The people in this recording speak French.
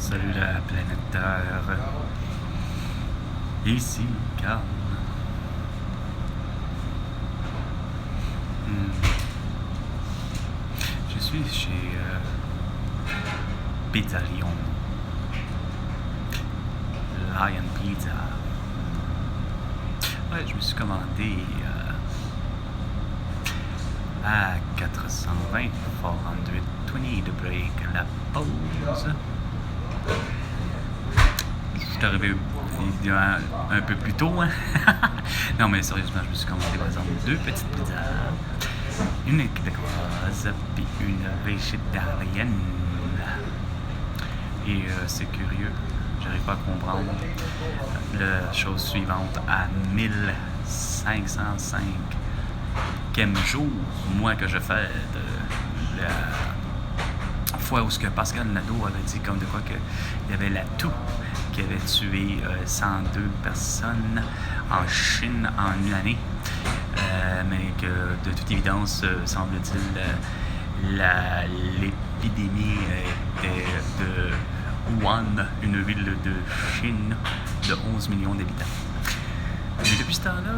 Salut la planète Terre. Ici, calme. Je suis chez Pizza Lyon. Lion Pizza. Ouais, je me suis commandé à 420 420 de break la pause. Je suis arrivé un peu plus tôt, hein? Non, mais sérieusement, je me suis commandé par exemple 2 petites pizzas, une québécoise puis une végétarienne. Et c'est curieux, j'arrive pas à comprendre la chose suivante. À 1505 jour, moi que je fais de la fois où ce que Pascal Nadeau avait dit comme de quoi qu'il y avait la TOUX qui avait tué 102 personnes en Chine en une année, mais que de toute évidence, semble-t-il, l'épidémie était de Wuhan, une ville de Chine de 11 millions d'habitants. Mais depuis ce temps-là,